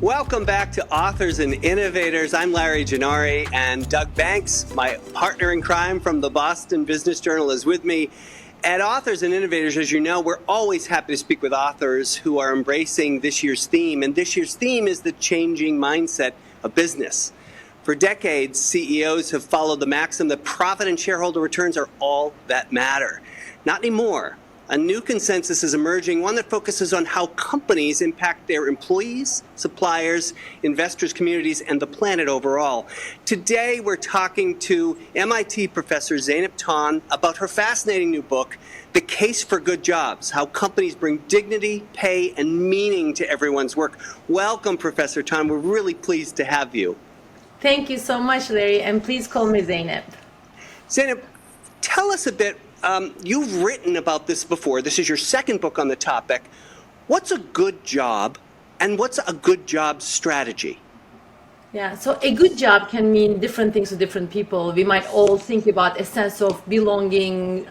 Welcome back to Authors and Innovators. I'm Larry Gennari, and Doug Banks, my partner in crime from the Boston Business Journal, is with me. At Authors and Innovators, as you know, we're always happy to speak with authors who are embracing this year's theme, and this year's theme is the changing mindset of business. For decades, CEOs have followed the maxim that profit and shareholder returns are all that matter. Not anymore. A new consensus is emerging, one that focuses on how companies impact their employees, suppliers, investors, communities, and the planet overall. Today, we're talking to MIT professor Zeynep Ton about her fascinating new book, The Case for Good Jobs: How Companies Bring Dignity, Pay, and Meaning to Everyone's Work. Welcome, Professor Ton. We're really pleased to have you. Thank you so much, Larry, and please call me Zaynep. Zeynep, tell us a bit. You've written about this before. This is your second book on the topic. What's a good job, and what's a good job strategy? Yeah, so a good job can mean different things to different people. We might all think about a sense of belonging,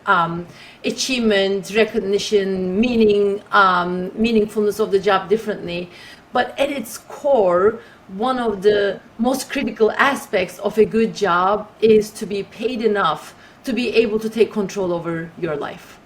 achievement, recognition, meaning, meaningfulness of the job differently. But at its core, one of the most critical aspects of a good job is to be paid enough to be able to take control over your life.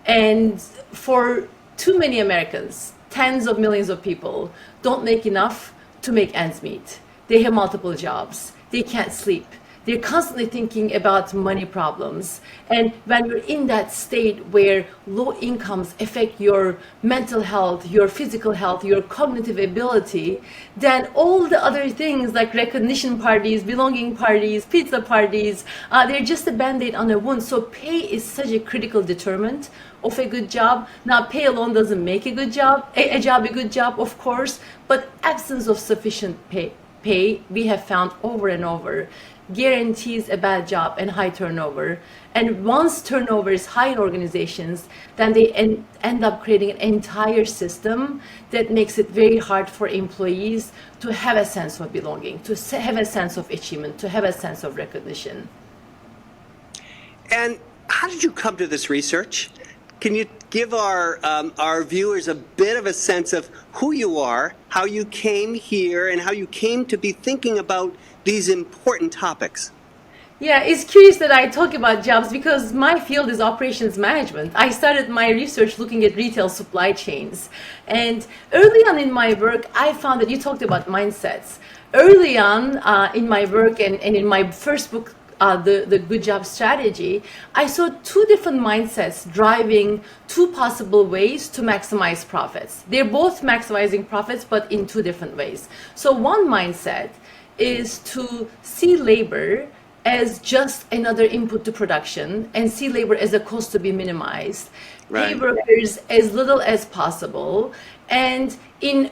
And for too many Americans, tens of millions of people don't make enough to make ends meet. They have multiple jobs. They can't sleep. They're constantly thinking about money problems. And when you're in that state where low incomes affect your mental health, your physical health, your cognitive ability, then all the other things like recognition parties, belonging parties, pizza parties, they're just a band-aid on a wound. So pay is such a critical determinant of a good job. Now, pay alone doesn't make a good job, a job a good job, of course, but absence of sufficient pay, we have found over and over, guarantees a bad job and high turnover. And once turnover is high in organizations, then they end up creating an entire system that makes it very hard for employees to have a sense of belonging, to have a sense of achievement, to have a sense of recognition. And how did you come to this research? Can you give our viewers a bit of a sense of who you are, how you came here, and how you came to be thinking about these important topics? Yeah, it's curious that I talk about jobs because my field is operations management. I started my research looking at retail supply chains. And early on in my work, I found that you talked about mindsets. Early on in my work and in my first book, the Good Job Strategy, I saw two different mindsets driving two possible ways to maximize profits. They're both maximizing profits, but in two different ways. So one mindset is to see labor as just another input to production and see labor as a cost to be minimized. Right. Pay workers as little as possible. And in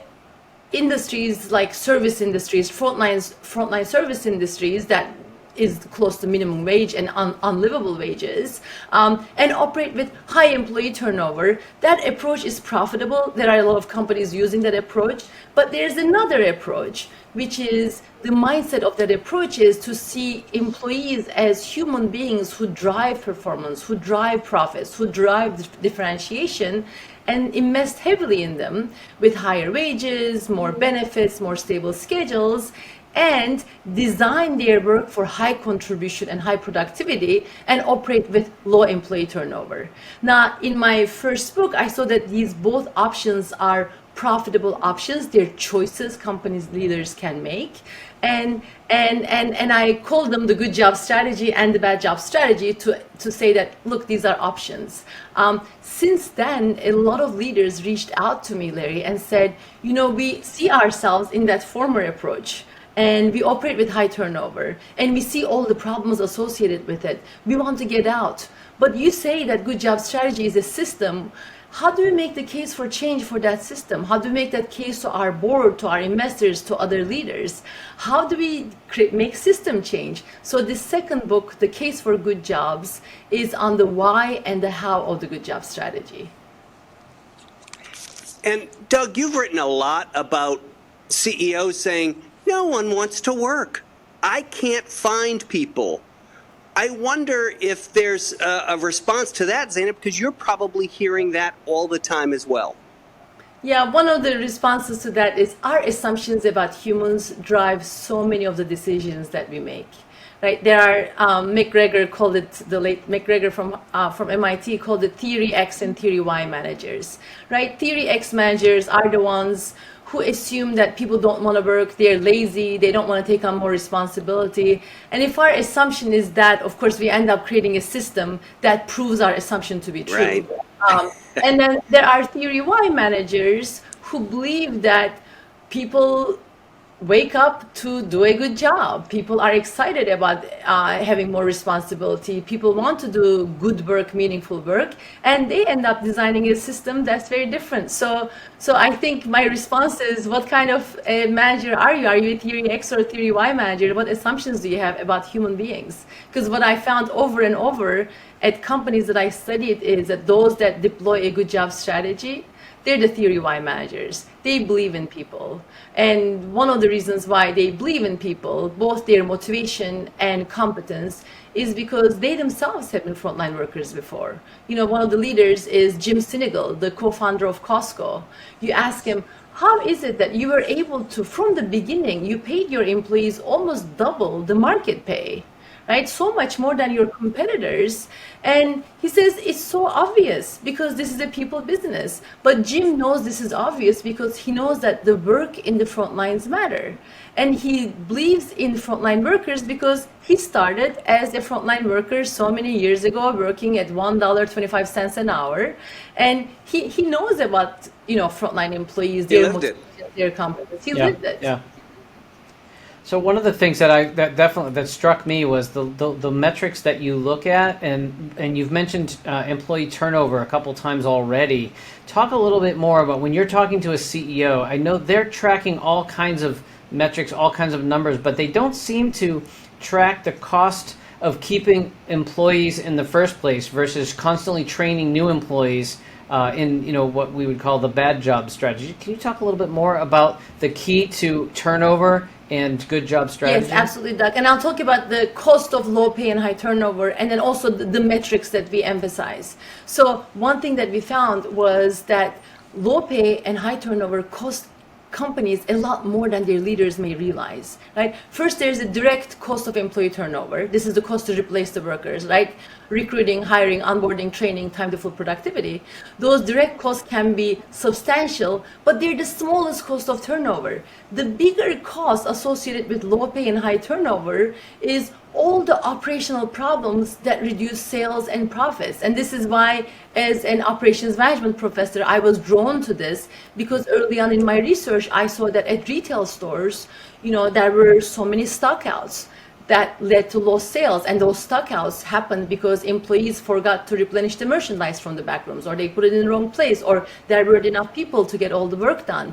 industries like service industries, frontline service industries that is close to minimum wage and unlivable wages, and operate with high employee turnover. That approach is profitable. There are a lot of companies using that approach, but there's another approach, which is the mindset of that approach is to see employees as human beings who drive performance, who drive profits, who drive differentiation, and invest heavily in them with higher wages, more benefits, more stable schedules, and design their work for high contribution and high productivity and operate with low employee turnover. Now, in my first book, I saw that these both options are profitable options. They're choices companies leaders can make. And I call them the good job strategy and the bad job strategy to say that, look, these are options. Since then, a lot of leaders reached out to me, Larry, and said, you know, we see ourselves in that former approach. And we operate with high turnover, and we see all the problems associated with it. We want to get out. But you say that good job strategy is a system. How do we make the case for change for that system? How do we make that case to our board, to our investors, to other leaders? How do we make system change? So this second book, The Case for Good Jobs, is on the why and the how of the good job strategy. And Doug, you've written a lot about CEOs saying, no one wants to work. I can't find people. I wonder if there's a response to that, Zaynep, because you're probably hearing that all the time as well. Yeah, one of the responses to that is our assumptions about humans drive so many of the decisions that we make. Right? There are McGregor called it, the late McGregor from MIT called it Theory X and Theory Y managers. Right? Theory X managers are the ones who assume that people don't want to work, they're lazy, they don't want to take on more responsibility. And if our assumption is that, of course, we end up creating a system that proves our assumption to be true. Right. Um, and then there are Theory Y managers who believe that people wake up to do a good job. People are excited about having more responsibility. People want to do good work, meaningful work, and they end up designing a system that's very different. So I think my response is, what kind of a manager are you? Are you a Theory X or a Theory Y manager? What assumptions do you have about human beings? Because what I found over and over at companies that I studied is that those that deploy a good job strategy, they're the Theory Y managers. They believe in people. And one of the reasons why they believe in people, both their motivation and competence, is because they themselves have been frontline workers before. You know, one of the leaders is Jim Sinegal, the co-founder of Costco. You ask him, how is it that you were able to, from the beginning, you paid your employees almost double the market pay? Right? So much more than your competitors. And he says it's so obvious because this is a people business. But Jim knows this is obvious because he knows that the work in the front lines matter. And he believes in frontline workers because he started as a frontline worker so many years ago, working at $1.25 an hour. And he knows about, you know, frontline employees, their motivation, their competence. He lived it. Yeah. So one of the things that struck me was the metrics that you look at, and you've mentioned employee turnover a couple times already. Talk a little bit more about when you're talking to a CEO. I know they're tracking all kinds of metrics, all kinds of numbers, but they don't seem to track the cost of keeping employees in the first place versus constantly training new employees in, you know, what we would call the bad job strategy. Can you talk a little bit more about the key to turnover and good job strategy? Yes, absolutely, Doug. And I'll talk about the cost of low pay and high turnover, and then also the metrics that we emphasize. So one thing that we found was that low pay and high turnover cost companies a lot more than their leaders may realize, right? First, there's a direct cost of employee turnover. This is the cost to replace the workers, right? Recruiting, hiring, onboarding, training, time to full productivity. Those direct costs can be substantial, but they're the smallest cost of turnover. The bigger cost associated with low pay and high turnover is all the operational problems that reduce sales and profits. And this is why, as an operations management professor, I was drawn to this, because early on in my research, I saw that at retail stores, you know, there were so many stockouts that led to lost sales. And those stockouts happened because employees forgot to replenish the merchandise from the back rooms, or they put it in the wrong place, or there weren't enough people to get all the work done.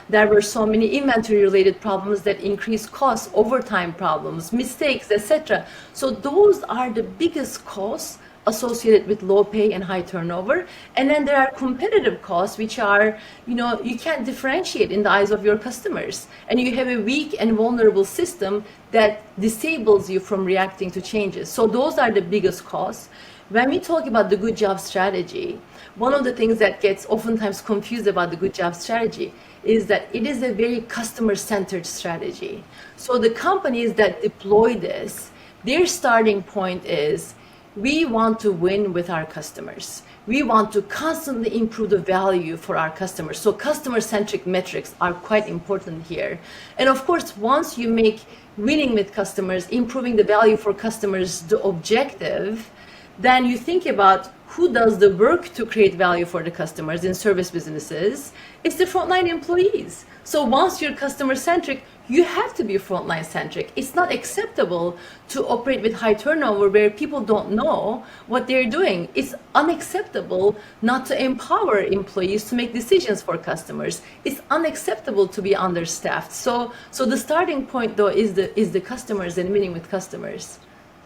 There were so many inventory related problems that increased costs, overtime problems, mistakes, etc. So those are the biggest costs associated with low pay and high turnover. And then there are competitive costs, which are, you know, you can't differentiate in the eyes of your customers. And you have a weak and vulnerable system that disables you from reacting to changes. So those are the biggest costs. When we talk about the good job strategy, one of the things that gets oftentimes confused about the good job strategy is that it is a very customer-centered strategy. So the companies that deploy this, their starting point is, we want to win with our customers. We want to constantly improve the value for our customers. So customer-centric metrics are quite important here. And of course, once you make winning with customers, improving the value for customers the objective, then you think about who does the work to create value for the customers in service businesses. It's the frontline employees. So once you're customer-centric, you have to be frontline-centric. It's not acceptable to operate with high turnover where people don't know what they're doing. It's unacceptable not to empower employees to make decisions for customers. It's unacceptable to be understaffed. So the starting point, though, is the customers and winning with customers.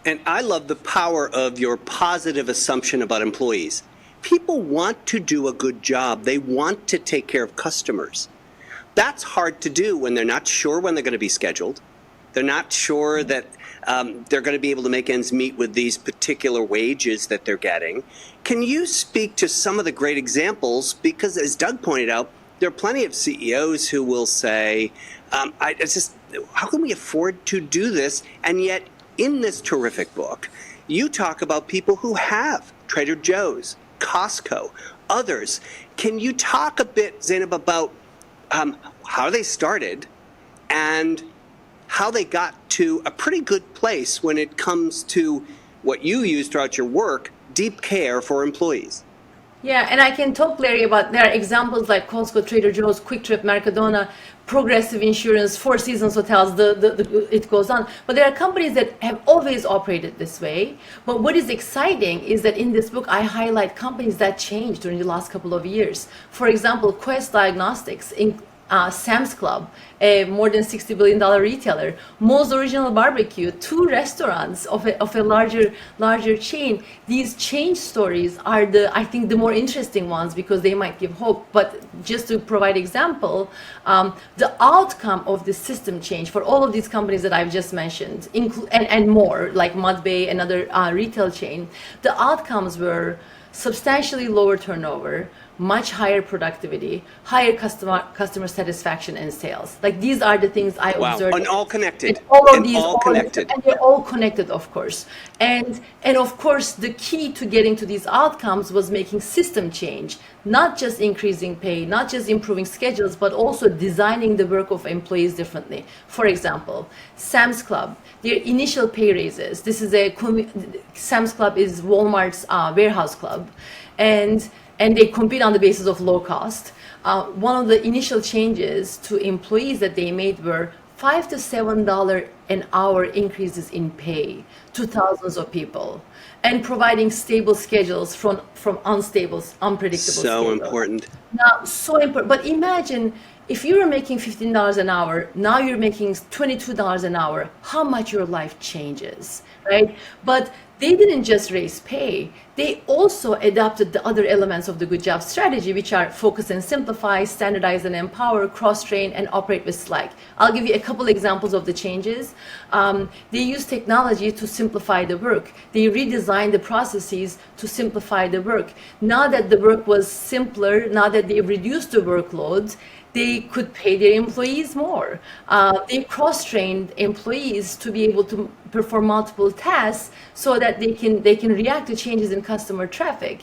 And I love the power of your positive assumption about employees. People want to do a good job. They want to take care of customers. That's hard to do when they're not sure when they're going to be scheduled. They're not sure that they're going to be able to make ends meet with these particular wages that they're getting. Can you speak to some of the great examples? Because as Doug pointed out, there are plenty of CEOs who will say, it's just, how can we afford to do this? And yet, in this terrific book, you talk about people who have Trader Joe's, Costco, others. Can you talk a bit, Zeynep, about how they started and how they got to a pretty good place when it comes to what you use throughout your work, deep care for employees? Yeah, and I can talk, Larry, about there are examples like Costco, Trader Joe's, Quick Trip, Mercadona, Progressive Insurance, Four Seasons Hotels, it goes on. But there are companies that have always operated this way. But what is exciting is that in this book, I highlight companies that changed during the last couple of years. For example, Quest Diagnostics, Sam's Club, a more than $60 billion retailer, Moe's Original Barbecue, 2 restaurants of a larger chain. These change stories are I think the more interesting ones because they might give hope. But just to provide example, the outcome of the system change for all of these companies that I've just mentioned, and more, like Mudbay, another retail chain, the outcomes were substantially lower turnover, much higher productivity, higher customer satisfaction and sales. Like these are the things I observed. And all connected. And all of these, connected. And they're all connected, of course. And of course, the key to getting to these outcomes was making system change, not just increasing pay, not just improving schedules, but also designing the work of employees differently. For example, Sam's Club, their initial pay raises. This is Sam's Club is Walmart's warehouse club, and they compete on the basis of low cost. One of the initial changes to employees that they made were $5 to $7 an hour increases in pay to thousands of people, and providing stable schedules from unstable, unpredictable schedules. So important. Now, so important. But imagine if you were making $15 an hour, now you're making $22 an hour, how much your life changes, right? But they didn't just raise pay. They also adopted the other elements of the good job strategy, which are focus and simplify, standardize and empower, cross-train, and operate with Slack. I'll give you a couple examples of the changes. They use technology to simplify the work. They redesigned the processes to simplify the work. Now that the work was simpler, now that they reduced the workload, they could pay their employees more. They cross-trained employees to be able to perform multiple tasks so that they can react to changes in customer traffic.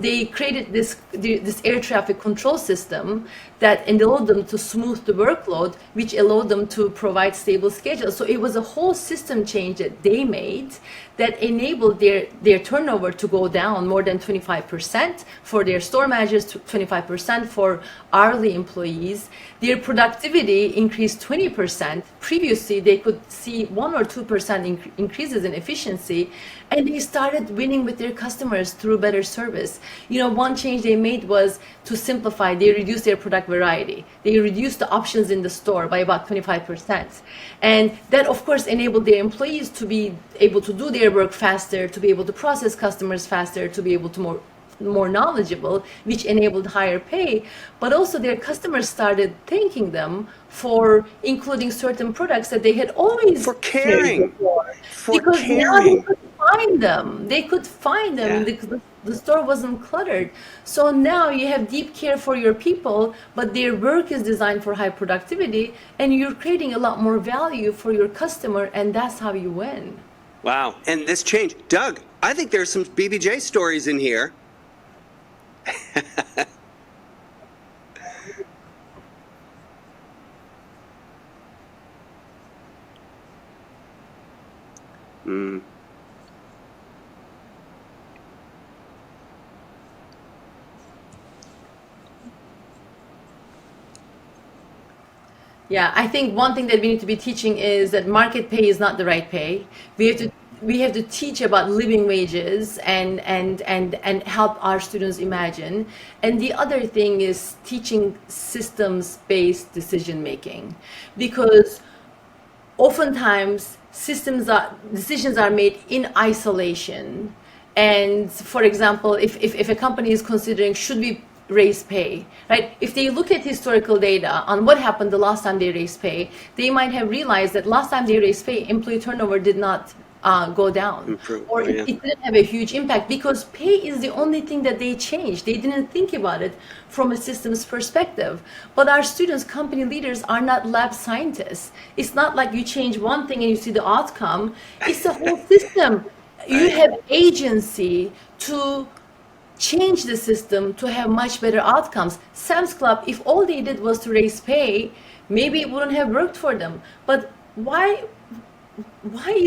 They created this air traffic control system that allowed them to smooth the workload, which allowed them to provide stable schedules. So it was a whole system change that they made that enabled their turnover to go down more than 25% for their store managers, 25% for hourly employees. Their productivity increased 20%. Previously, they could see 1 or 2% increases in efficiency, and they started winning with their customers through better service. You know, one change they made was to simplify. They reduced their product variety. They reduced the options in the store by about 25%. And that, of course, enabled their employees to be able to do their work faster, to be able to process customers faster, to be able to more knowledgeable, which enabled higher pay. But also their customers started thanking them for including certain products that they had always for caring because caring. Now they could find them. They could find them. Yeah. The store wasn't cluttered. So now you have deep care for your people, but their work is designed for high productivity, and you're creating a lot more value for your customer, and that's how you win. Wow. And this change, Doug, I think there's some BBJ stories in here. Mm. Yeah, I think one thing that we need to be teaching is that market pay is not the right pay. We have to teach about living wages and help our students imagine. And the other thing is teaching systems-based decision making, because oftentimes decisions are made in isolation. And for example, if a company is considering should we raise pay, right? If they look at historical data on what happened the last time they raised pay, they might have realized that last time they raised pay, employee turnover did not go down, Improve. or Oh, yeah. it didn't have a huge impact because pay is the only thing that they changed. They didn't think about it from a systems perspective. But our students, company leaders, are not lab scientists. It's not like you change one thing and you see the outcome. It's the whole system. You Right. have agency to change the system to have much better outcomes. Sam's Club, if all they did was to raise pay, maybe it wouldn't have worked for them. But why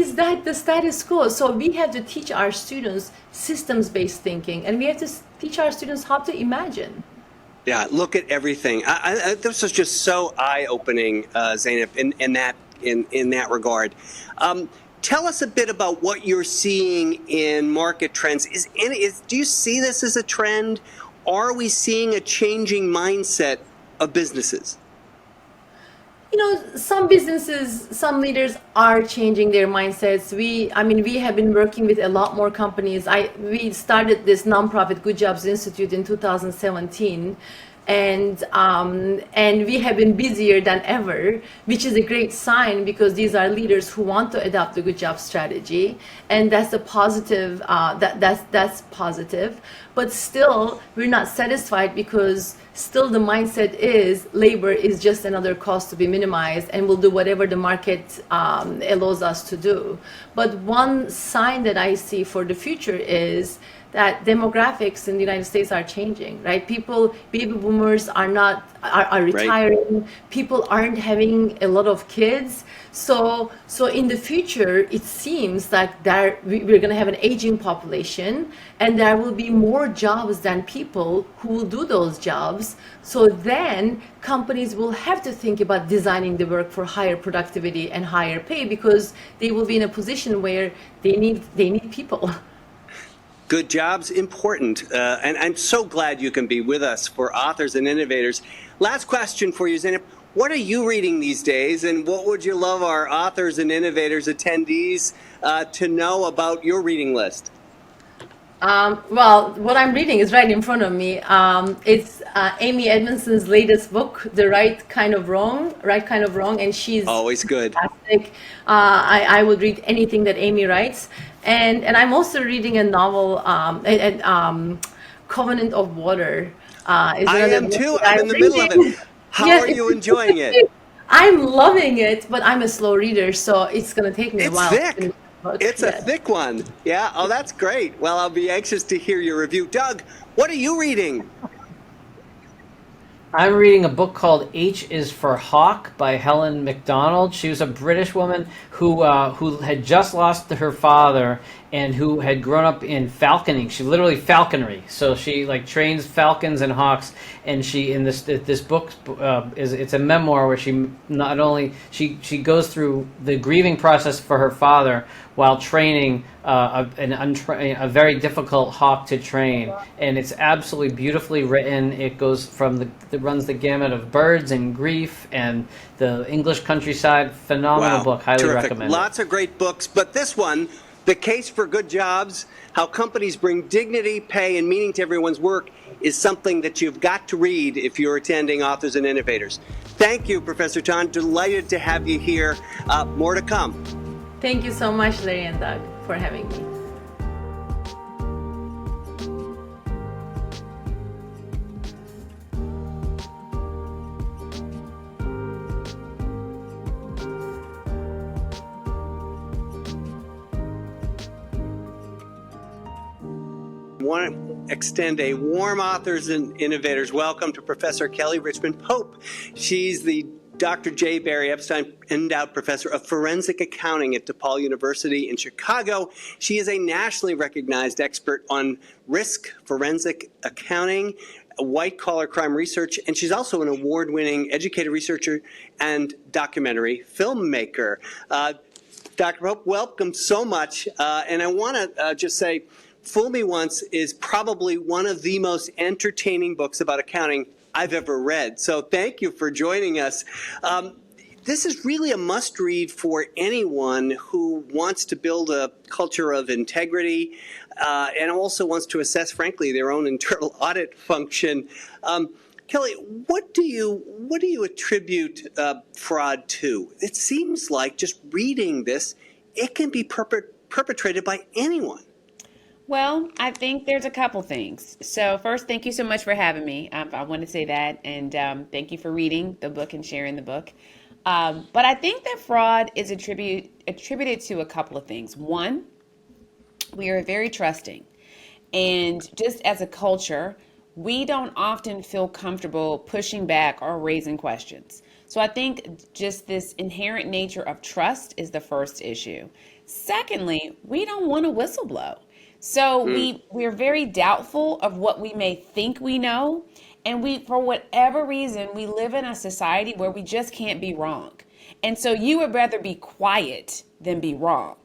is that the status quo? So we have to teach our students systems-based thinking, and we have to teach our students how to imagine. Yeah, look at everything. This was just so eye-opening, Zeynep, in that regard. Tell us a bit about what you're seeing in market trends. Do you see this as a trend? Are we seeing a changing mindset of businesses? You know, some businesses, some leaders are changing their mindsets. We have been working with a lot more companies. We started this nonprofit Good Jobs Institute in 2017, and we have been busier than ever, which is a great sign because these are leaders who want to adopt the good job strategy, and that's a positive. That's positive, but still we're not satisfied because still the mindset is labor is just another cost to be minimized, and we'll do whatever the market allows us to do. But one sign that I see for the future is that demographics in the United States are changing, right? Baby boomers are retiring. Right. People aren't having a lot of kids. So in the future, it seems like we're going to have an aging population, and there will be more jobs than people who will do those jobs. So then companies will have to think about designing the work for higher productivity and higher pay because they will be in a position where they need people. Good jobs, important. And I'm so glad you can be with us for Authors and Innovators. Last question for you, Zaynep. What are you reading these days, and what would you love our Authors and Innovators attendees to know about your reading list? Well, what I'm reading is right in front of me. It's Amy Edmondson's latest book, The Right Kind of Wrong, and she's always good. Fantastic. I would read anything that Amy writes, and I'm also reading a novel, Covenant of Water. I am too. I'm in the middle of it. How are you enjoying it? I'm loving it, but I'm a slow reader, so it's going to take me a while. Thick. It's a thick one. Yeah. Oh, that's great. Well, I'll be anxious to hear your review. Doug, what are you reading? I'm reading a book called H is for Hawk by Helen Macdonald. She was a British woman who had just lost her father and who had grown up in falconing. She literally falconry. So she trains falcons and hawks. And she in this book it's a memoir where she not only she goes through the grieving process for her father while training a very difficult hawk to train, and it's absolutely beautifully written. It goes from runs the gamut of birds and grief and the English countryside. Phenomenal book, highly recommend. Lots of great books, but this one, The Case for Good Jobs: How Companies Bring Dignity, Pay, and Meaning to Everyone's Work, is something that you've got to read if you're attending Authors and Innovators. Thank you, Professor Ton. Delighted to have you here. More to come. Thank you so much, Larry and Doug, for having me. I want to extend a warm Authors and Innovators welcome to Professor Kelly Richmond Pope. She's the Dr. J. Barry Epstein Endowed Professor of Forensic Accounting at DePaul University in Chicago. She is a nationally recognized expert on risk forensic accounting, white-collar crime research, and she's also an award-winning educated researcher and documentary filmmaker. Dr. Pope, welcome so much. And I want to just say, Fool Me Once is probably one of the most entertaining books about accounting I've ever read. So thank you for joining us. This is really a must-read for anyone who wants to build a culture of integrity and also wants to assess, frankly, their own internal audit function. Kelly, what do you attribute fraud to? It seems like just reading this, it can be perpetrated by anyone. Well, I think there's a couple things. So first, thank you so much for having me. I want to say that, and thank you for reading the book and sharing the book. But I think that fraud is attributed to a couple of things. One, we are very trusting, and just as a culture, we don't often feel comfortable pushing back or raising questions. So I think just this inherent nature of trust is the first issue. Secondly, we don't want to whistleblow. So we're very doubtful of what we may think we know, and we, for whatever reason, we live in a society where we just can't be wrong. And so you would rather be quiet than be wrong.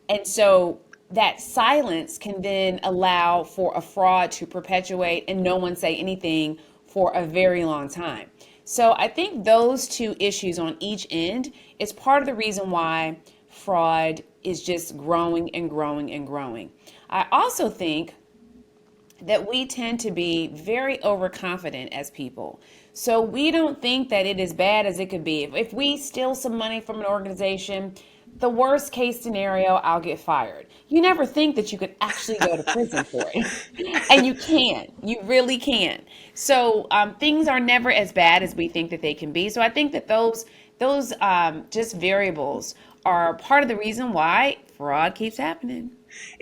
And so that silence can then allow for a fraud to perpetuate and no one say anything for a very long time. So I think those two issues on each end is part of the reason why fraud is just growing and growing and growing. I also think that we tend to be very overconfident as people. So we don't think that it is bad as it could be. If we steal some money from an organization, the worst case scenario, I'll get fired. You never think that you could actually go to prison for it. And you can. You really can. So things are never as bad as we think that they can be. So I think that those just variables are part of the reason why fraud keeps happening.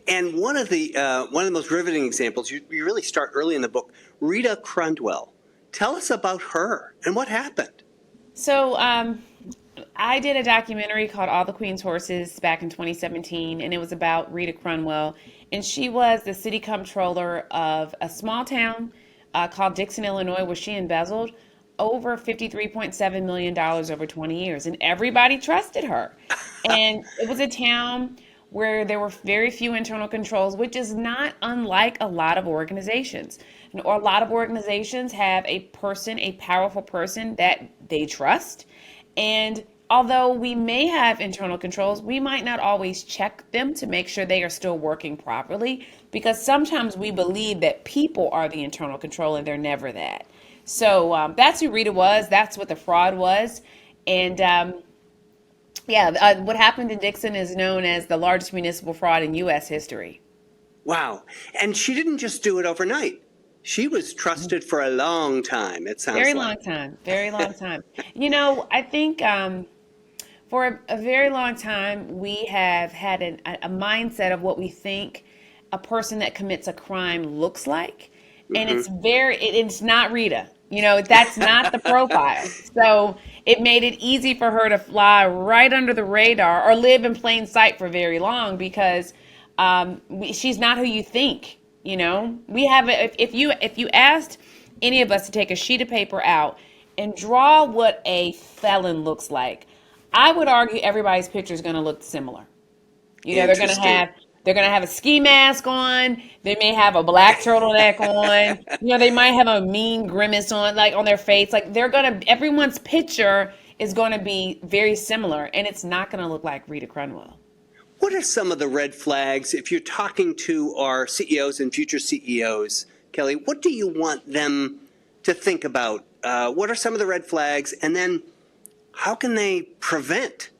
And one of the most riveting examples, you really start early in the book, Rita Crundwell. Tell us about her and what happened. So I did a documentary called All the Queen's Horses back in 2017, and it was about Rita Crundwell. And she was the city comptroller of a small town called Dixon, Illinois, where she embezzled over $53.7 million over 20 years. And everybody trusted her. And it was a town where there were very few internal controls, which is not unlike a lot of organizations. And a lot of organizations have a powerful person that they trust. And although we may have internal controls, we might not always check them to make sure they are still working properly, because sometimes we believe that people are the internal control and they're never that. So that's who Rita was. That's what the fraud was. And what happened in Dixon is known as the largest municipal fraud in U.S. history. Wow. And she didn't just do it overnight. She was trusted for a long time, it sounds Very like. very long time. You know, I think for a very long time, we have had a mindset of what we think a person that commits a crime looks like. And it's not Rita. You know, that's not the profile. So it made it easy for her to fly right under the radar or live in plain sight for very long, because she's not who you think. You know, we have if you asked any of us to take a sheet of paper out and draw what a felon looks like, I would argue everybody's picture is going to look similar. You know, they're going to have a ski mask on. They may have a black turtleneck on. You know, they might have a mean grimace on, like on their face. Like everyone's picture is going to be very similar, and it's not going to look like Rita Crundwell. What are some of the red flags if you're talking to our CEOs and future CEOs, Kelly? What do you want them to think about? What are some of the red flags? And then how can they prevent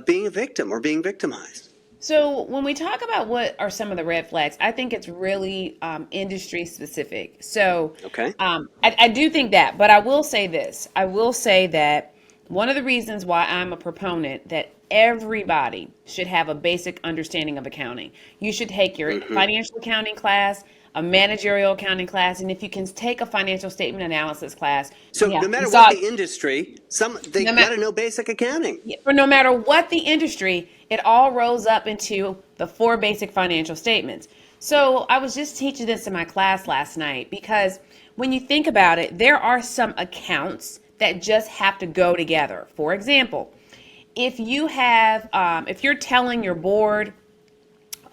being a victim or being victimized? So when we talk about what are some of the red flags, I think it's really industry specific. So okay. I do think that, but I will say this. I will say that one of the reasons why I'm a proponent that everybody should have a basic understanding of accounting. You should take your financial accounting class, a managerial accounting class, and if you can take a financial statement analysis class. So no matter what the industry, they got to know basic accounting. For no matter what the industry, it all rolls up into the 4 basic financial statements. So I was just teaching this in my class last night, because when you think about it, there are some accounts that just have to go together. For example, if you have, if you're telling your board,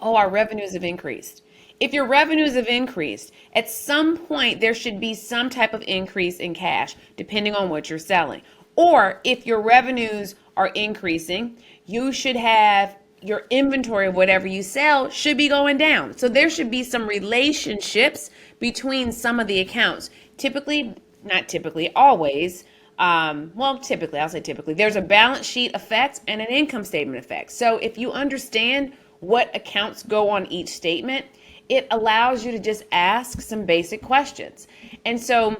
oh, our revenues have increased. If your revenues have increased, at some point there should be some type of increase in cash, depending on what you're selling. Or if your revenues are increasing, you should have your inventory of whatever you sell should be going down. So there should be some relationships between some of the accounts. Typically, not typically, always. Typically, I'll say typically, there's a balance sheet effect and an income statement effect. So if you understand what accounts go on each statement, it allows you to just ask some basic questions. And so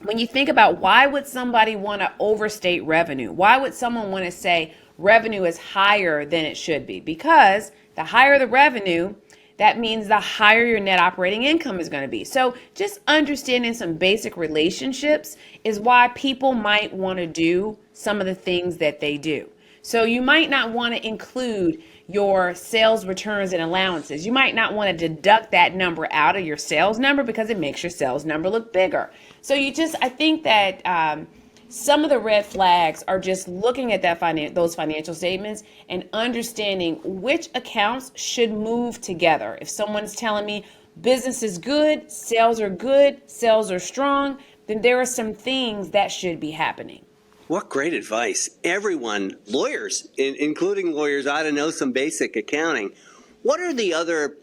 when you think about why would somebody want to overstate revenue? Why would someone want to say revenue is higher than it should be? Because the higher the revenue, that means the higher your net operating income is going to be. So just understanding some basic relationships is why people might want to do some of the things that they do. So you might not want to include your sales returns and allowances. You might not want to deduct that number out of your sales number because it makes your sales number look bigger. So I think that some of the red flags are just looking at those financial statements and understanding which accounts should move together. If someone's telling me business is good, sales are strong, then there are some things that should be happening. What great advice. Everyone, lawyers, including lawyers, ought to know some basic accounting. What are the other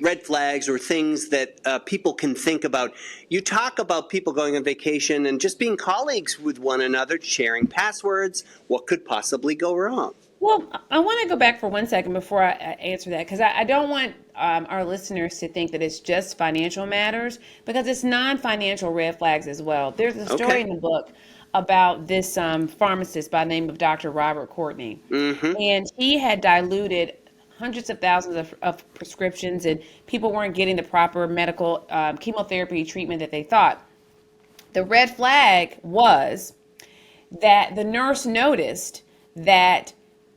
red flags or things that people can think about? You talk about people going on vacation and just being colleagues with one another, sharing passwords. What could possibly go wrong? Well, I want to go back for 1 second before I answer that, because I don't want our listeners to think that it's just financial matters, because it's non-financial red flags as well. There's a story in the book about this pharmacist by the name of Dr. Robert Courtney. And he had diluted hundreds of thousands of prescriptions, and people weren't getting the proper medical chemotherapy treatment that they thought. The red flag was that the nurse noticed that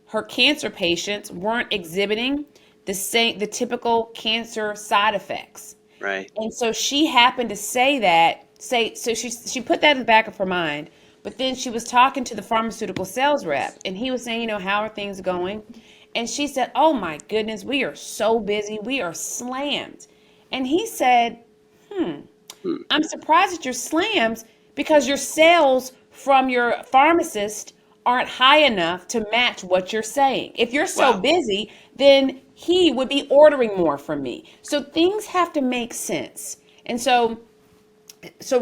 her cancer patients weren't exhibiting the typical cancer side effects. Right. And so she happened to she put that in the back of her mind. But then she was talking to the pharmaceutical sales rep, and he was saying, how are things going? And she said, oh my goodness, we are so busy. We are slammed. And he said, I'm surprised that you're slammed because your sales from your pharmacist aren't high enough to match what you're saying. If you're so busy, then he would be ordering more from me. So things have to make sense. And so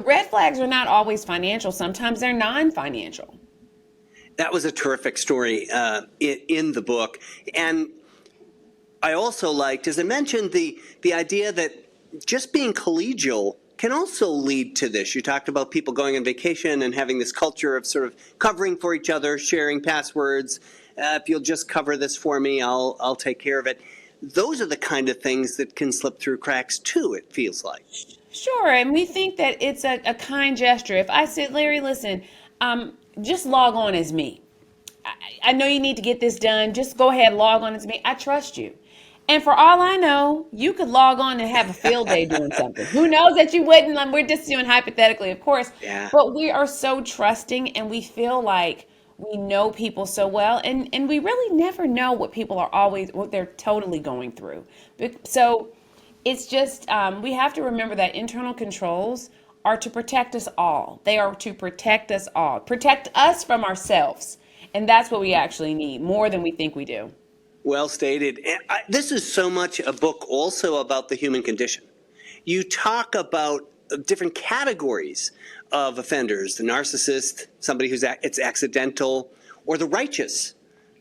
red flags are not always financial. Sometimes they're non-financial. That was a terrific story in the book. And I also liked, as I mentioned, the idea that just being collegial can also lead to this. You talked about people going on vacation and having this culture of sort of covering for each other, sharing passwords. If you'll just cover this for me, I'll take care of it. Those are the kind of things that can slip through cracks too, it feels like. Sure, and we think that it's a kind gesture. If I said, Larry, listen, just log on as me. I know you need to get this done. Just go ahead, log on as me. I trust you. And for all I know, you could log on and have a field day doing something. Who knows that you wouldn't? We're just doing hypothetically, of course. Yeah. But we are so trusting, and we feel like we know people so well. And we really never know what they're totally going through. So it's just, we have to remember that internal controls are to protect us all. They are to protect us all, protect us from ourselves. And that's what we actually need more than we think we do. Well stated. And this is so much a book also about the human condition. You talk about different categories of offenders, the narcissist, somebody it's accidental, or the righteous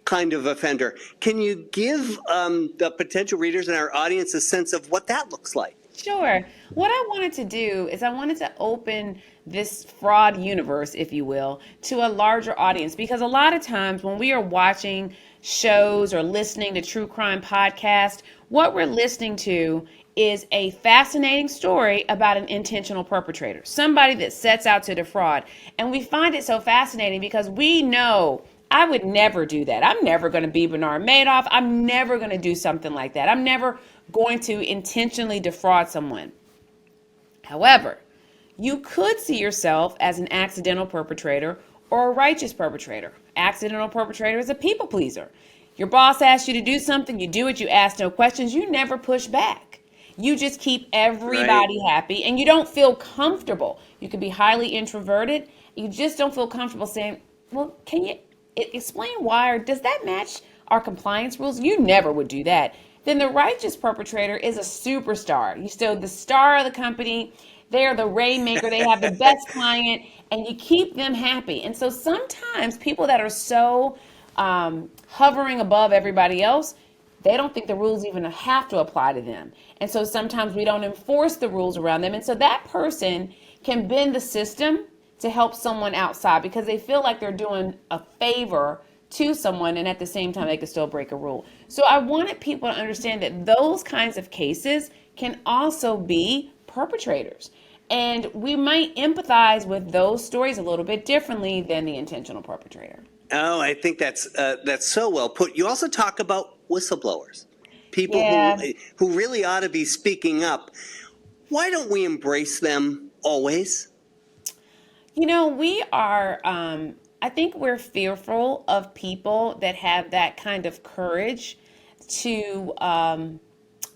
kind of offender. Can you give the potential readers and our audience a sense of what that looks like? Sure. What I wanted to do is I wanted to open this fraud universe, if you will, to a larger audience, because a lot of times when we are watching shows or listening to true crime podcasts, what we're listening to is a fascinating story about an intentional perpetrator, somebody that sets out to defraud. And we find it so fascinating because we know I would never do that. I'm never going to be Bernard Madoff. I'm never going to do something like that. I'm never going to intentionally defraud someone. However, you could see yourself as an accidental perpetrator or a righteous perpetrator. Accidental perpetrator is a people pleaser. Your boss asks you to do something, you do it, you ask no questions, you never push back. You just keep everybody happy, and you don't feel comfortable. You can be highly introverted. You just don't feel comfortable saying, well, can you explain why, or does that match our compliance rules? You never would do that. Then the righteous perpetrator is a superstar. You're still the star of the company. They're the rainmaker. They have the best client, and you keep them happy. And so sometimes people that are so hovering above everybody else, they don't think the rules even have to apply to them. And so sometimes we don't enforce the rules around them. And so that person can bend the system to help someone outside because they feel like they're doing a favor to someone, and at the same time they can still break a rule. So I wanted people to understand that those kinds of cases can also be perpetrators. And we might empathize with those stories a little bit differently than the intentional perpetrator. Oh, I think that's so well put. You also talk about whistleblowers, people Yeah. who really ought to be speaking up. Why don't we embrace them always? You know, we are, I think we're fearful of people that have that kind of courage to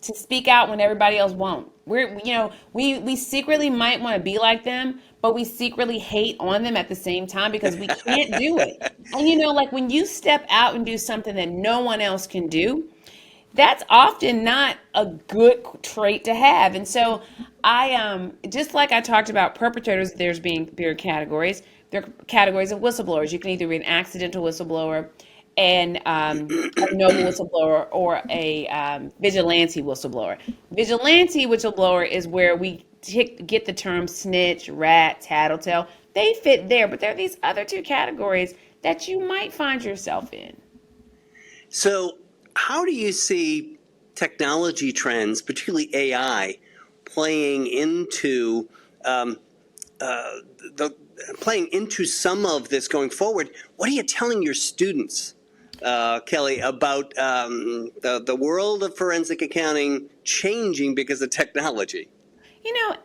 speak out when everybody else won't. We secretly might want to be like them, but we secretly hate on them at the same time because we can't do it. And like when you step out and do something that no one else can do, that's often not a good trait to have. And so I just like I talked about perpetrators, there are categories. There are categories of whistleblowers. You can either be an accidental whistleblower and a noble whistleblower or a vigilante whistleblower. Vigilante whistleblower is where we get the term snitch, rat, tattletale. They fit there, but there are these other two categories that you might find yourself in. So how do you see technology trends, particularly AI, playing into some of this going forward? What are you telling your students, Kelly, about the world of forensic accounting changing because of technology?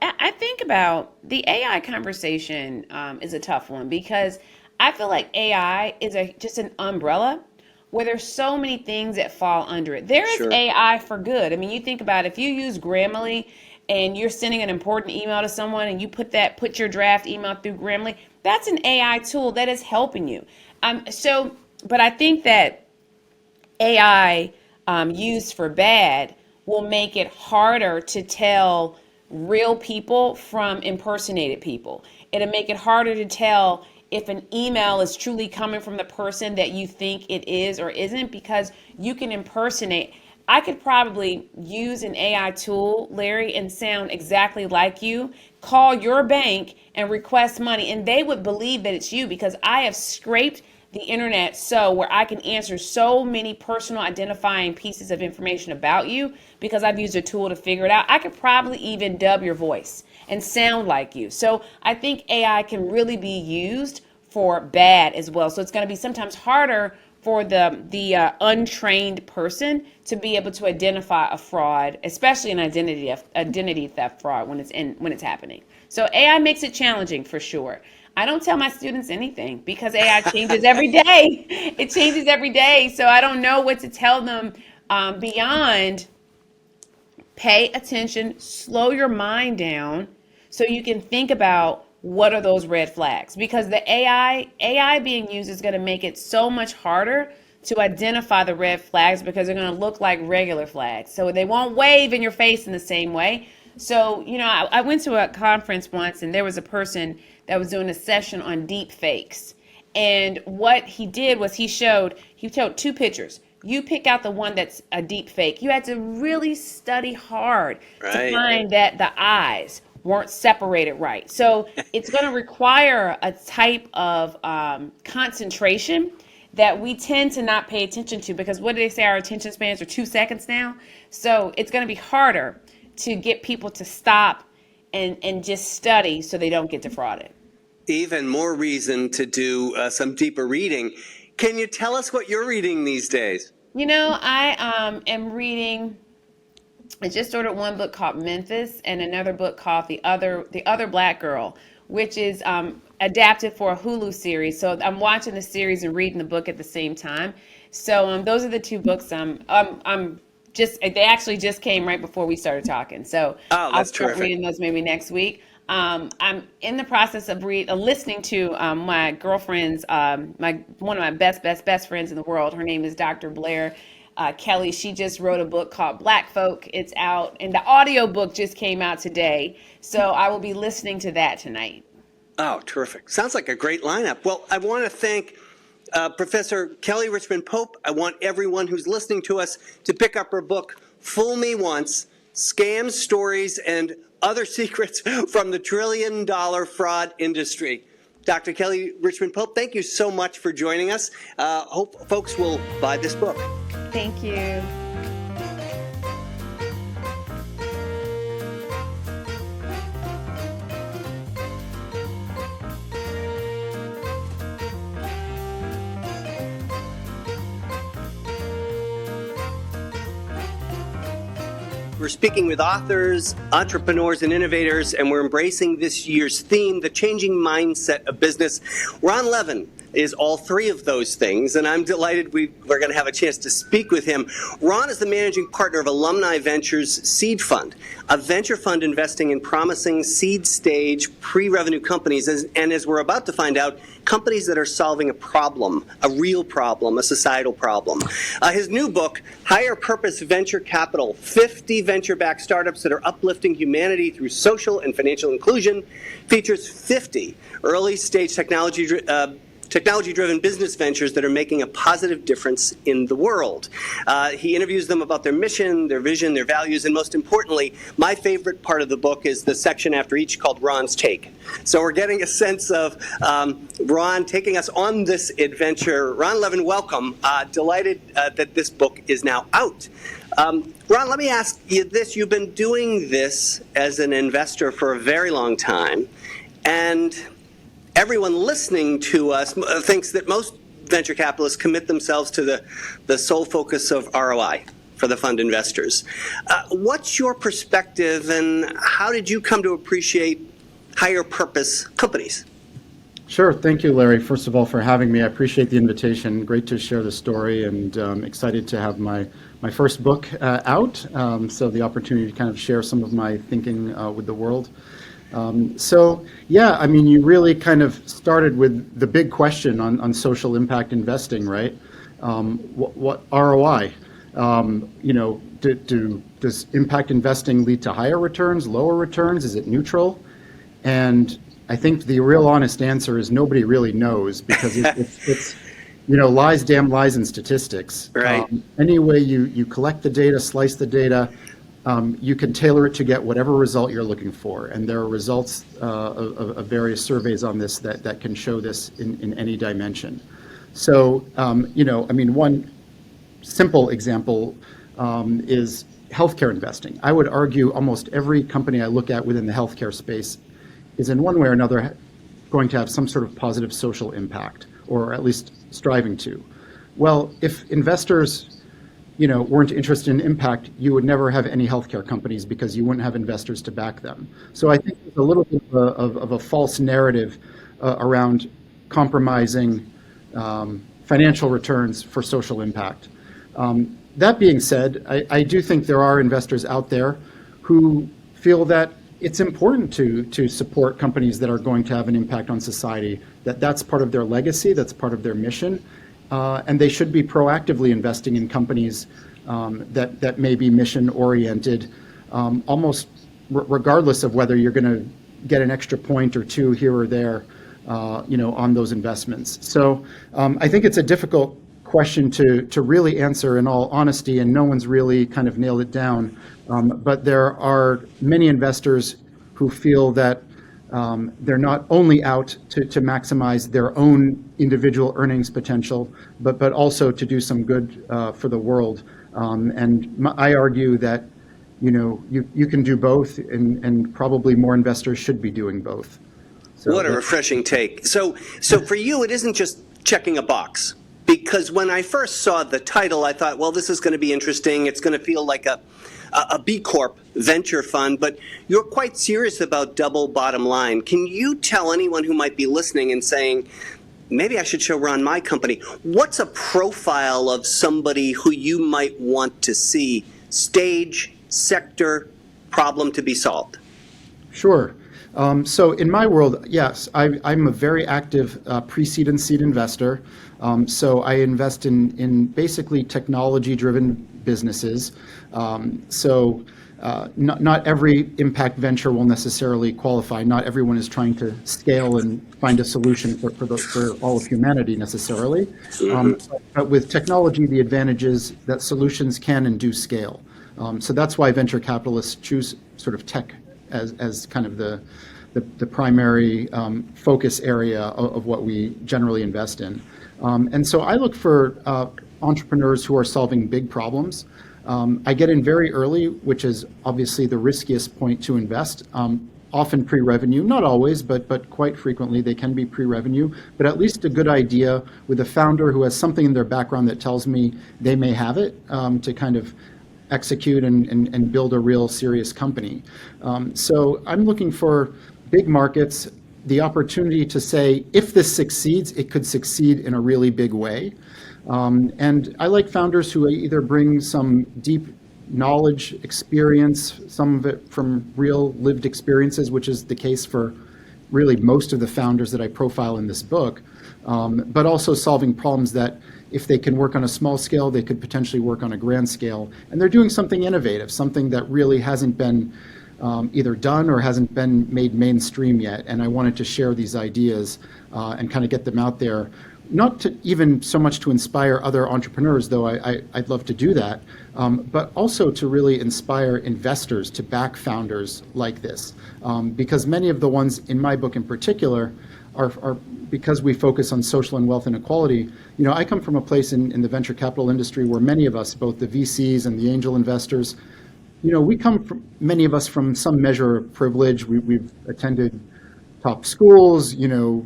I think about the AI conversation is a tough one because I feel like AI is just an umbrella where there's so many things that fall under it. There is Sure. AI for good. I mean, you think about it, if you use Grammarly and you're sending an important email to someone and you put your draft email through Grammarly, that's an AI tool that is helping you. But I think that AI used for bad will make it harder to tell real people from impersonated people. It'll make it harder to tell if an email is truly coming from the person that you think it is or isn't because you can impersonate. I could probably use an AI tool, Larry, and sound exactly like you, call your bank and request money, and they would believe that it's you because I have scraped the internet so where I can answer so many personal identifying pieces of information about you because I've used a tool to figure it out. I could probably even dub your voice and sound like you. So I think AI can really be used for bad as well. So it's going to be sometimes harder for the untrained person to be able to identify a fraud, especially an identity theft fraud when it's happening. So AI makes it challenging for sure. I don't tell my students anything because AI changes every day. It changes every day. So I don't know what to tell them beyond pay attention, slow your mind down so you can think about what are those red flags, because the AI being used is going to make it so much harder to identify the red flags because they're going to look like regular flags. So they won't wave in your face in the same way. So, I went to a conference once and there was a person that was doing a session on deep fakes. And what he did was he showed two pictures. You pick out the one that's a deep fake. You had to really study hard to find that the eyes weren't separated right. So it's going to require a type of concentration that we tend to not pay attention to because what do they say? Our attention spans are 2 seconds now. So it's going to be harder to get people to stop and just study so they don't get defrauded. Even more reason to do some deeper reading. Can you tell us what you're reading these days? I am reading. I just ordered one book called Memphis and another book called The Other Black Girl, which is adapted for a Hulu series. So I'm watching the series and reading the book at the same time. So those are the two books they actually just came right before we started talking. So I'll start reading those maybe next week. I'm in the process of listening to my girlfriend's, one of my best friends in the world. Her name is Dr. Blair Kelly. She just wrote a book called Black Folk. It's out, and the audio book just came out today. So I will be listening to that tonight. Oh, terrific. Sounds like a great lineup. Well, I want to thank Professor Kelly Richmond Pope, I want everyone who's listening to us to pick up her book, Fool Me Once, Scams, Stories, and Other Secrets from the $1 Trillion Fraud Industry. Dr. Kelly Richmond Pope, thank you so much for joining us. Hope folks will buy this book. Thank you. We're speaking with authors, entrepreneurs, and innovators, and we're embracing this year's theme, the changing mindset of business. Ron Levin is all three of those things, and I'm delighted we're going to have a chance to speak with him. Ron is the managing partner of Alumni Ventures Seed Fund, a venture fund investing in promising seed stage pre-revenue companies, and as we're about to find out, companies that are solving a problem, a real problem, a societal problem. His new book, Higher Purpose Venture Capital, 50 venture-backed startups that are uplifting humanity through social and financial inclusion, features 50 early-stage technology-driven business ventures that are making a positive difference in the world. He interviews them about their mission, their vision, their values, and most importantly, my favorite part of the book is the section after each called Ron's Take. So we're getting a sense of Ron taking us on this adventure. Ron Levin, welcome. Delighted that this book is now out. Ron, let me ask you this. You've been doing this as an investor for a very long time, and everyone listening to us thinks that most venture capitalists commit themselves to the sole focus of ROI for the fund investors. What's your perspective, and how did you come to appreciate higher purpose companies? Sure. Thank you, Larry, first of all, for having me. I appreciate the invitation. Great to share the story, and excited to have my first book out, so the opportunity to kind of share some of my thinking with the world. So, yeah, I mean, you really kind of started with the big question on social impact investing, right? What ROI? Does impact investing lead to higher returns, lower returns? Is it neutral? And I think the real honest answer is nobody really knows, because it's lies, damn lies, and statistics. Right. Any way you collect the data, slice the data, you can tailor it to get whatever result you're looking for. And there are results of various surveys on this that can show this in any dimension. So, one simple example is healthcare investing. I would argue almost every company I look at within the healthcare space is in one way or another going to have some sort of positive social impact, or at least striving to. Well, if investors weren't interested in impact, you would never have any healthcare companies, because you wouldn't have investors to back them. So I think there's a little bit of a false narrative around compromising financial returns for social impact. That being said, I do think there are investors out there who feel that it's important to support companies that are going to have an impact on society, that's part of their legacy, that's part of their mission. And they should be proactively investing in companies that may be mission-oriented, almost regardless of whether you're going to get an extra point or two here or there, on those investments. So I think it's a difficult question to really answer in all honesty, and no one's really kind of nailed it down. But there are many investors who feel that they're not only out to maximize their own individual earnings potential, but also to do some good for the world. I argue that you can do both, and probably more investors should be doing both. So what a refreshing take. So for you, it isn't just checking a box. Because when I first saw the title, I thought, well, this is going to be interesting. It's going to feel like a B Corp venture fund, but you're quite serious about double bottom line. Can you tell anyone who might be listening and saying, maybe I should show Ron my company, what's a profile of somebody who you might want to see? Stage, sector, problem to be solved? Sure. So in my world, yes, I'm a very active pre-seed and seed investor. So I invest in basically technology-driven businesses. not every impact venture will necessarily qualify. Not everyone is trying to scale and find a solution for all of humanity necessarily. But with technology, the advantage is that solutions can and do scale. So that's why venture capitalists choose sort of tech as kind of the primary focus area of what we generally invest in. And so I look for entrepreneurs who are solving big problems. I get in very early, which is obviously the riskiest point to invest. Often pre-revenue, not always, but quite frequently they can be pre-revenue, but at least a good idea with a founder who has something in their background that tells me they may have it to kind of execute and build a real serious company. So I'm looking for big markets, the opportunity to say, if this succeeds, it could succeed in a really big way. And I like founders who either bring some deep knowledge, experience, some of it from real lived experiences, which is the case for really most of the founders that I profile in this book, but also solving problems that if they can work on a small scale, they could potentially work on a grand scale. And they're doing something innovative, something that really hasn't been either done or hasn't been made mainstream yet. And I wanted to share these ideas and kind of get them out there. Not to even so much to inspire other entrepreneurs, though I'd love to do that, but also to really inspire investors to back founders like this. Because many of the ones in my book in particular are because we focus on social and wealth inequality. You know, I come from a place in the venture capital industry where many of us, both the VCs and the angel investors, you know, we come from, many of us, from some measure of privilege. We've attended top schools, you know.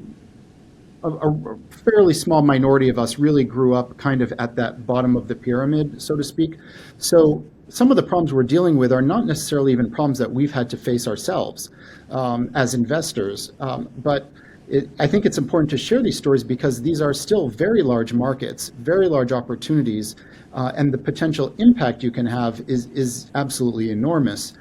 A fairly small minority of us really grew up kind of at that bottom of the pyramid, so to speak. So some of the problems we're dealing with are not necessarily even problems that we've had to face ourselves as investors. But I think it's important to share these stories because these are still very large markets, very large opportunities, and the potential impact you can have is absolutely enormous.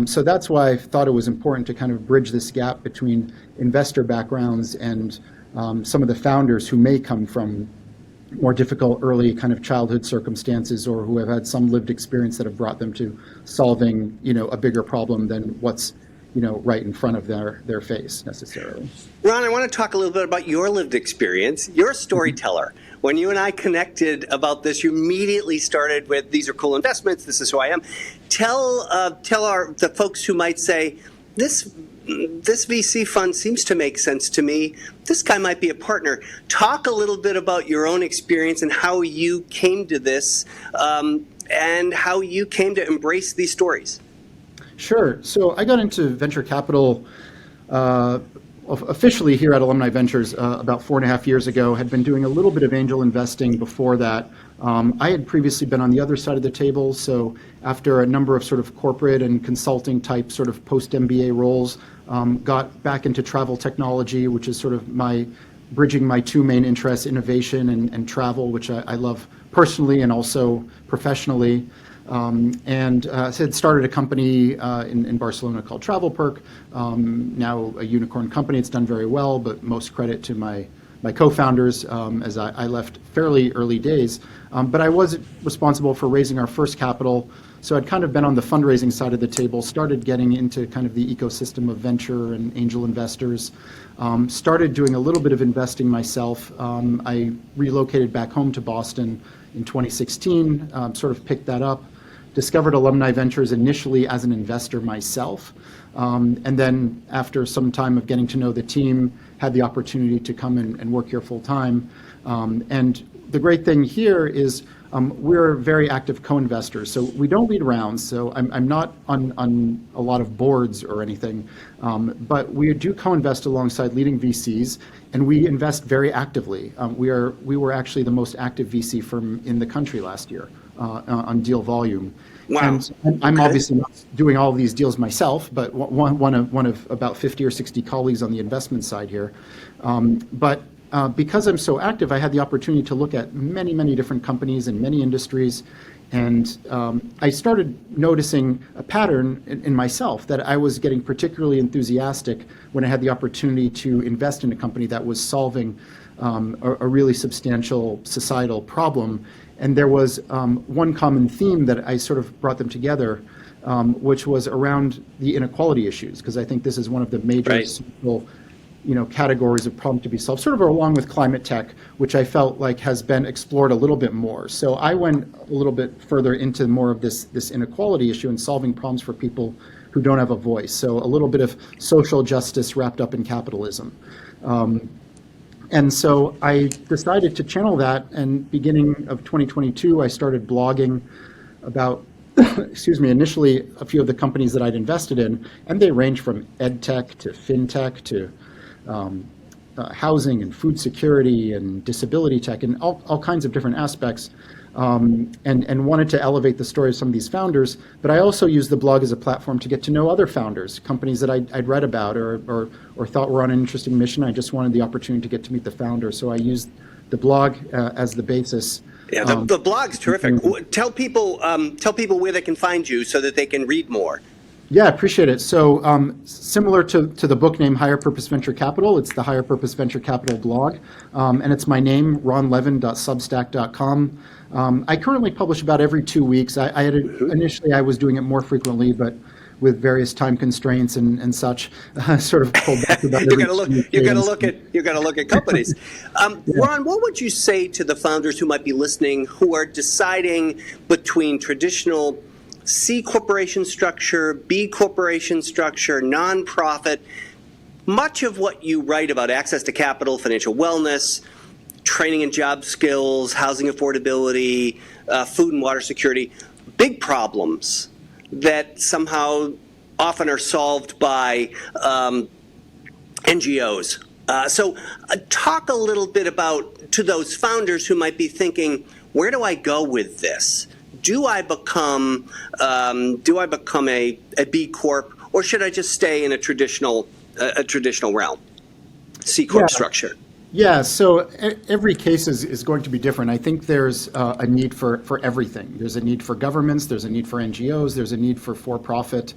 So that's why I thought it was important to kind of bridge this gap between investor backgrounds and some of the founders who may come from more difficult early kind of childhood circumstances or who have had some lived experience that have brought them to solving, you know, a bigger problem than what's, you know, right in front of their face necessarily. Ron, I want to talk a little bit about your lived experience. You're a storyteller. When you and I connected about this, you immediately started with, these are cool investments, this is who I am. Tell the folks who might say, this VC fund seems to make sense to me. This guy might be a partner. Talk a little bit about your own experience and how you came to this and how you came to embrace these stories. Sure. So I got into venture capital officially here at Alumni Ventures about 4.5 years ago. Had been doing a little bit of angel investing before that. I had previously been on the other side of the table. So after a number of sort of corporate and consulting type sort of post-MBA roles, got back into travel technology, which is sort of bridging my two main interests, innovation and travel, which I love personally and also professionally. And had started a company in Barcelona called Travel Perk, now a unicorn company. It's done very well, but most credit to my co-founders as I left fairly early days. But I was responsible for raising our first capital. So I'd kind of been on the fundraising side of the table, started getting into kind of the ecosystem of venture and angel investors, started doing a little bit of investing myself. I relocated back home to Boston in 2016, sort of picked that up, discovered Alumni Ventures initially as an investor myself, and then after some time of getting to know the team, had the opportunity to come and work here full time. And the great thing here is we're very active co-investors, so we don't lead rounds. So I'm not on a lot of boards or anything, but we do co-invest alongside leading VCs, and we invest very actively. We were actually the most active VC firm in the country last year on deal volume. Wow. And I'm obviously not doing all of these deals myself, but one of about 50 or 60 colleagues on the investment side here. But because I'm so active, I had the opportunity to look at many, many different companies in many industries. And I started noticing a pattern in myself that I was getting particularly enthusiastic when I had the opportunity to invest in a company that was solving a really substantial societal problem. And there was one common theme that I sort of brought them together. which was around the inequality issues, because I think this is one of the major Right. social, categories of problem to be solved, sort of along with climate tech, which I felt like has been explored a little bit more. So I went a little bit further into more of this inequality issue and solving problems for people who don't have a voice. So a little bit of social justice wrapped up in capitalism. And so I decided to channel that, and beginning of 2022, I started blogging about, initially a few of the companies that I'd invested in, and they range from ed tech to fintech to housing and food security and disability tech and all kinds of different aspects, and wanted to elevate the story of some of these founders. But I also used the blog as a platform to get to know other founders, companies that I'd read about or thought were on an interesting mission. I just wanted the opportunity to get to meet the founder. So I used the blog as the basis. Yeah, the blog's terrific. Tell people where they can find you so that they can read more. Yeah, I appreciate it. So similar to the book name Higher Purpose Venture Capital, it's the Higher Purpose Venture Capital blog. And it's my name, ronlevin.substack.com. I currently publish about every 2 weeks. Initially I was doing it more frequently, but with various time constraints and such, sort of pulled back about You got to look at companies. Ron, what would you say to the founders who might be listening who are deciding between traditional C corporation structure, B corporation structure, nonprofit? Much of what you write about access to capital, financial wellness, training and job skills, housing affordability, food and water security, big problems that somehow often are solved by NGOs. So talk a little bit about, to those founders who might be thinking, where do I go with this? Do I become a B Corp, or should I just stay in a traditional realm, C Corp structure? Yeah, so every case is going to be different. I think there's a need for everything. There's a need for governments, there's a need for NGOs, there's a need for profit.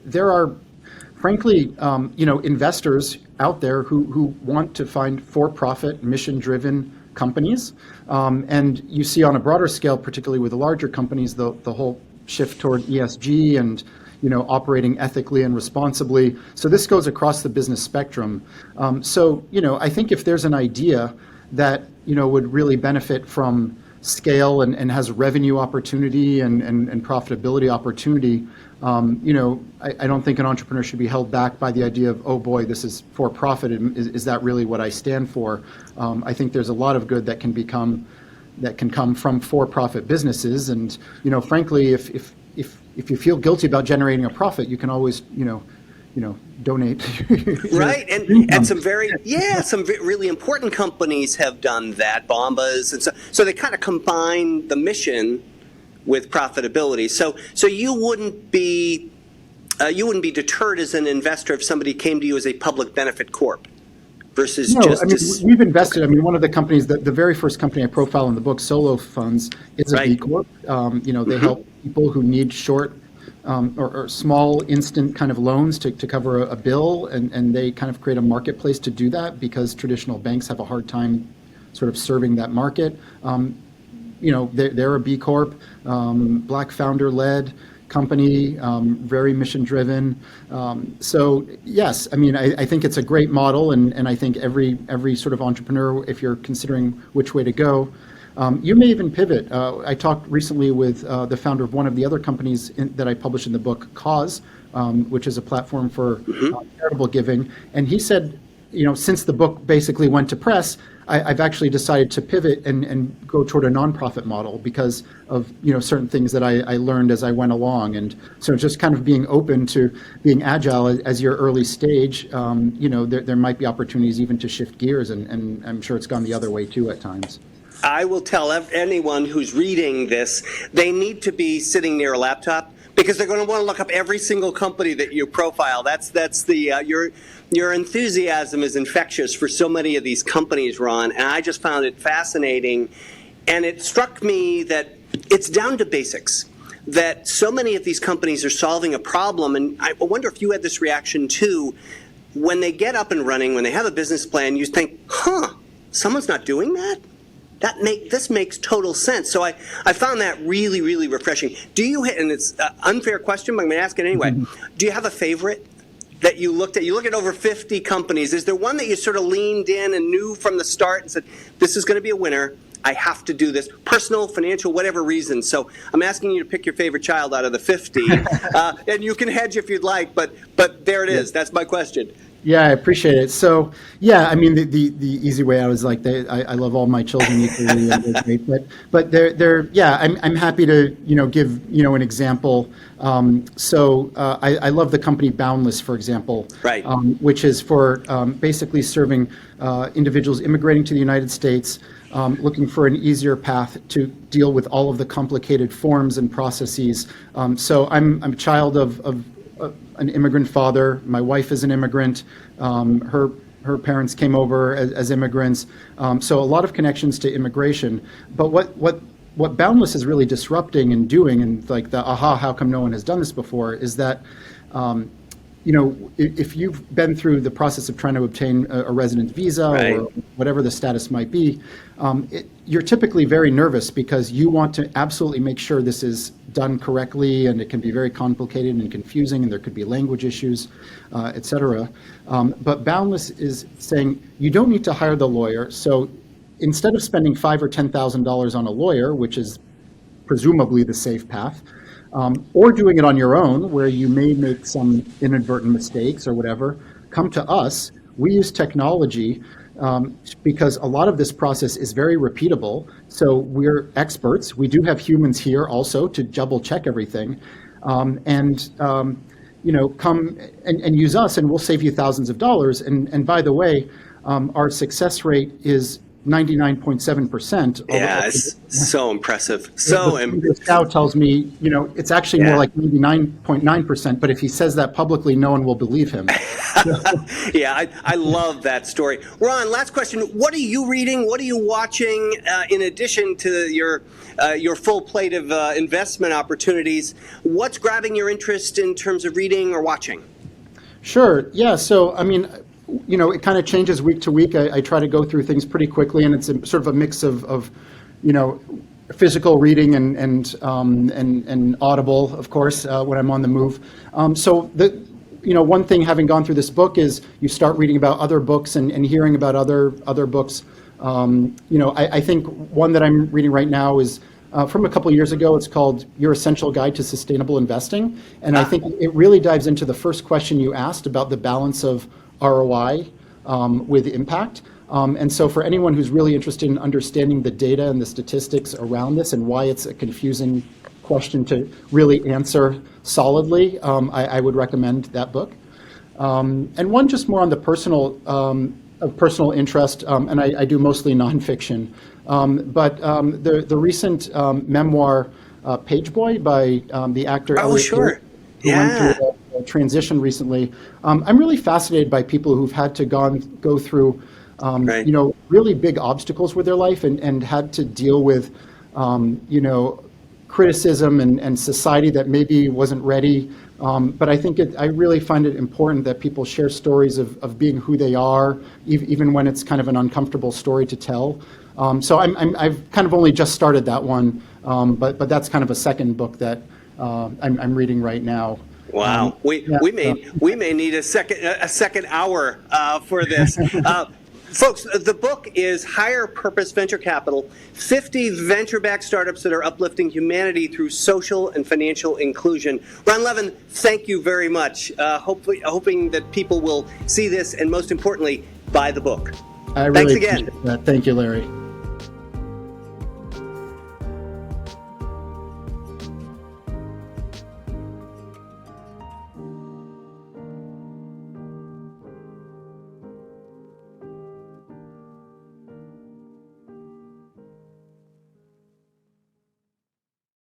There are, frankly, investors out there who want to find for-profit, mission-driven companies. And you see on a broader scale, particularly with the larger companies, the whole shift toward ESG and operating ethically and responsibly. So this goes across the business spectrum. I think if there's an idea that, would really benefit from scale and has revenue opportunity and profitability opportunity, I don't think an entrepreneur should be held back by the idea of, oh boy, this is for profit. Is that really what I stand for? I think there's a lot of good that can come from for-profit businesses. And, frankly, if you feel guilty about generating a profit, you can always, donate. Right, and some really important companies have done that. Bombas, and so they kind of combine the mission with profitability. So you wouldn't be deterred as an investor if somebody came to you as a public benefit corp versus we've invested. One of the companies, the very first company I profile in the book, Solo Funds, is a B Corp. They help people who need short or small instant kind of loans to cover a bill, and they kind of create a marketplace to do that because traditional banks have a hard time sort of serving that market. They're a B Corp, Black founder-led company, very mission-driven. So yes, I think it's a great model, and I think every sort of entrepreneur, if you're considering which way to go, you may even pivot. I talked recently with the founder of one of the other companies that I published in the book, Cause, which is a platform for charitable giving, and he said, since the book basically went to press, I've actually decided to pivot and go toward a nonprofit model because of certain things that I learned as I went along, and so just kind of being open to being agile as your early stage. There might be opportunities even to shift gears, and I'm sure it's gone the other way too at times. I will tell anyone who's reading this, they need to be sitting near a laptop because they're going to want to look up every single company that you profile. That's the your enthusiasm is infectious for so many of these companies, Ron, and I just found it fascinating. And it struck me that it's down to basics, that so many of these companies are solving a problem. And I wonder if you had this reaction too. When they get up and running, when they have a business plan, you think, someone's not doing that? this makes total sense. So I found that really, really refreshing. Do you, and it's an unfair question, but I'm going to ask it anyway. Do you have a favorite that you looked at? You look at over 50 companies. Is there one that you sort of leaned in and knew from the start and said, this is going to be a winner? I have to do this, personal, financial, whatever reason. So I'm asking you to pick your favorite child out of the 50, and you can hedge if you'd like, but there it is. That's my question. Yeah, I appreciate it. So, yeah, I mean, the easy way out is like, I love all my children equally, and they're great, but they're yeah, I'm happy to, give, an example. I love the company Boundless, for example, right. Which is for basically serving individuals immigrating to the United States, looking for an easier path to deal with all of the complicated forms and processes. So I'm a child of an immigrant father. My wife is an immigrant. Her parents came over as immigrants. So a lot of connections to immigration. But what Boundless is really disrupting and doing, and like the how come no one has done this before, is that if you've been through the process of trying to obtain a resident visa, right, or whatever the status might be, you're typically very nervous because you want to absolutely make sure this is done correctly, and it can be very complicated and confusing, and there could be language issues, et cetera. But Boundless is saying you don't need to hire the lawyer. So instead of spending $5,000 or $10,000 on a lawyer, which is presumably the safe path, or doing it on your own, where you may make some inadvertent mistakes or whatever, come to us. We use technology because a lot of this process is very repeatable. So we're experts. We do have humans here also to double check everything, come and use us, and we'll save you thousands of dollars. And by the way, our success rate is 99.7%. Yeah, it's so impressive. So the Dow tells me, it's actually more like 99.9%. But if he says that publicly, no one will believe him. Yeah, I love that story. Ron, last question. What are you reading? What are you watching in addition to your full plate of investment opportunities? What's grabbing your interest in terms of reading or watching? Sure. Yeah. So, I mean, it kind of changes week to week. I try to go through things pretty quickly, and it's sort of a mix of physical reading and audible, of course, when I'm on the move. One thing, having gone through this book, is you start reading about other books and hearing about other books. I think one that I'm reading right now is from a couple of years ago. It's called Your Essential Guide to Sustainable Investing, and I think it really dives into the first question you asked about the balance of ROI with impact. And so for anyone who's really interested in understanding the data and the statistics around this and why it's a confusing question to really answer solidly, I would recommend that book. And one just more on the personal interest, and I do mostly nonfiction. But the recent memoir, Page Boy, by the actor Elliot sure. who went through a transition recently. I'm really fascinated by people who've had to go through, really big obstacles with their life and had to deal with, criticism and society that maybe wasn't ready. But I think I really find it important that people share stories of being who they are, even when it's kind of an uncomfortable story to tell. So I've kind of only just started that one, but that's kind of a second book that I'm reading right now. Wow, we may need a second hour for this. Folks, the book is Higher Purpose Venture Capital, 50 venture-backed startups that are uplifting humanity through social and financial inclusion. Ron Levin, thank you very much. Hoping that people will see this and, most importantly, buy the book. I really Thanks again. appreciate that. Thank you, Larry.